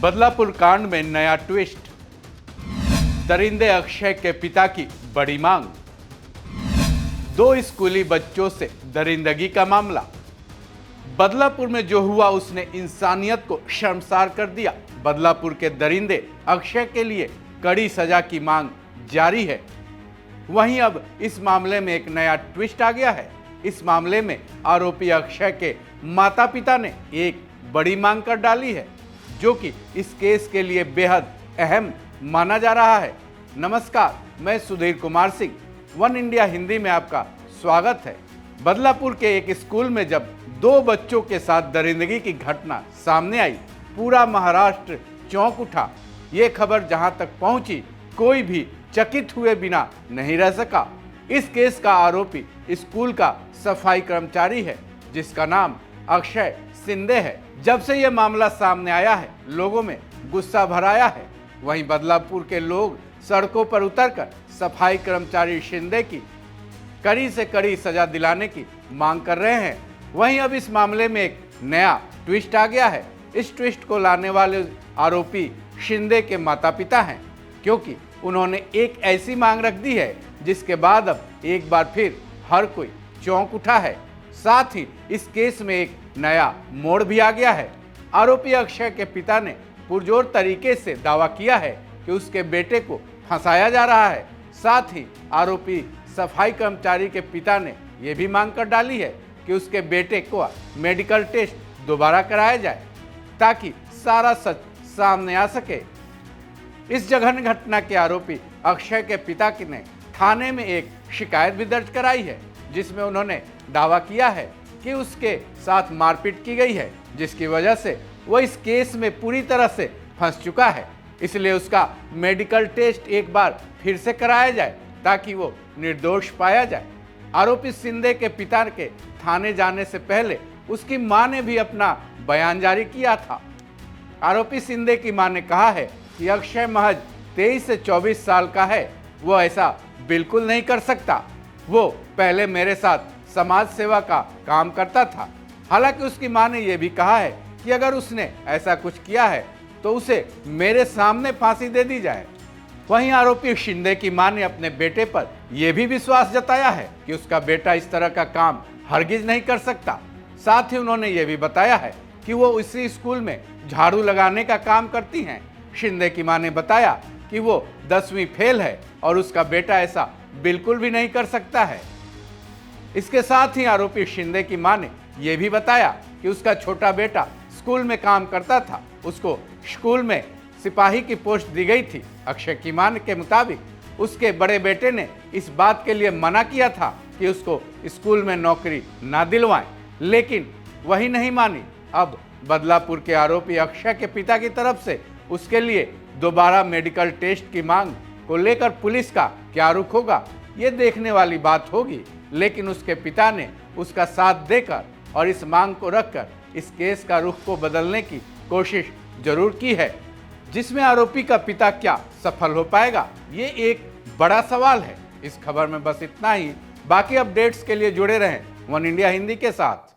बदलापुर कांड में नया ट्विस्ट। दरिंदे अक्षय के पिता की बड़ी मांग। दो स्कूली बच्चों से दरिंदगी का मामला। बदलापुर में जो हुआ उसने इंसानियत को शर्मसार कर दिया। बदलापुर के दरिंदे अक्षय के लिए कड़ी सजा की मांग जारी है। वहीं अब इस मामले में एक नया ट्विस्ट आ गया है। इस मामले में आरोपी अक्षय के माता पिता ने एक बड़ी मांग कर डाली है, जो कि इस केस के लिए बेहद अहम माना जा रहा है। नमस्कार, मैं सुधीर कुमार सिंह, वन इंडिया हिंदी में आपका स्वागत है। बदलापुर के एक स्कूल में जब दो बच्चों के साथ दरिंदगी की घटना सामने आई, पूरा महाराष्ट्र चौंक उठा। ये खबर जहां तक पहुंची, कोई भी चकित हुए बिना नहीं रह सका। इस केस का आरोपी स्कूल का सफाई कर्मचारी है, जिसका नाम अक्षय शिंदे है। जब से यह मामला सामने आया है, लोगों में गुस्सा भराया है। वहीं बदलापुर के लोग सड़कों पर उतरकर सफाई कर्मचारी शिंदे की कड़ी से कड़ी सजा दिलाने की मांग कर रहे हैं। वहीं अब इस मामले में एक नया ट्विस्ट आ गया है। इस ट्विस्ट को लाने वाले आरोपी शिंदे के माता पिता हैं, क्योंकि उन्होंने एक ऐसी मांग रख दी है जिसके बाद अब एक बार फिर हर कोई चौंक उठा है। साथ ही इस केस में एक नया मोड़ भी आ गया है। आरोपी अक्षय के पिता ने पुरजोर तरीके से दावा किया है कि उसके बेटे को फंसाया जा रहा है। साथ ही आरोपी सफाई कर्मचारी के पिता ने यह भी मांग कर डाली है कि उसके बेटे को मेडिकल टेस्ट दोबारा कराया जाए, ताकि सारा सच सामने आ सके। इस जघन्य घटना के आरोपी अक्षय के पिता ने थाने में एक शिकायत भी दर्ज कराई है, जिसमें उन्होंने दावा किया है कि उसके साथ मारपीट की गई है, जिसकी वजह से वो इस केस में पूरी तरह से फंस चुका है। इसलिए उसका मेडिकल टेस्ट एक बार फिर से कराया जाए, ताकि वो निर्दोष पाया जाए। आरोपी शिंदे के पिता के थाने जाने से पहले उसकी मां ने भी अपना बयान जारी किया था। आरोपी शिंदे की मां ने कहा है कि अक्षय महज 23 से 24 साल का है, वो ऐसा बिल्कुल नहीं कर सकता। वो पहले मेरे साथ समाज सेवा का काम करता था। हालांकि उसकी मां ने यह भी कहा है कि अगर उसने ऐसा कुछ किया है तो उसे मेरे सामने फांसी दे दी जाए। वहीं आरोपी शिंदे की मां ने अपने बेटे पर यह भी विश्वास जताया है कि उसका बेटा इस तरह का काम हरगिज नहीं कर सकता। साथ ही उन्होंने यह भी बताया है कि वो इसी स्कूल में झाड़ू लगाने का काम करती हैं। शिंदे की मां ने बताया कि वो 10वीं फेल है और उसका बेटा ऐसा बिल्कुल भी नहीं कर सकता है। इसके साथ ही आरोपी शिंदे की मां ने यह भी बताया कि उसका छोटा बेटा स्कूल में काम करता था, उसको स्कूल में सिपाही की पोस्ट दी गई थी। अक्षय की मां के मुताबिक उसके बड़े बेटे ने इस बात के लिए मना किया था कि उसको स्कूल में नौकरी ना दिलवाएं, लेकिन वही नहीं मानी। अब बदलापुर के आरोपी अक्षय के पिता की तरफ से उसके लिए दोबारा मेडिकल टेस्ट की मांग को लेकर पुलिस का क्या रुख होगा, ये देखने वाली बात होगी। लेकिन उसके पिता ने उसका साथ देकर और इस मांग को रखकर इस केस का रुख को बदलने की कोशिश जरूर की है, जिसमें आरोपी का पिता क्या सफल हो पाएगा, ये एक बड़ा सवाल है। इस खबर में बस इतना ही। बाकी अपडेट्स के लिए जुड़े रहें वन इंडिया हिंदी के साथ।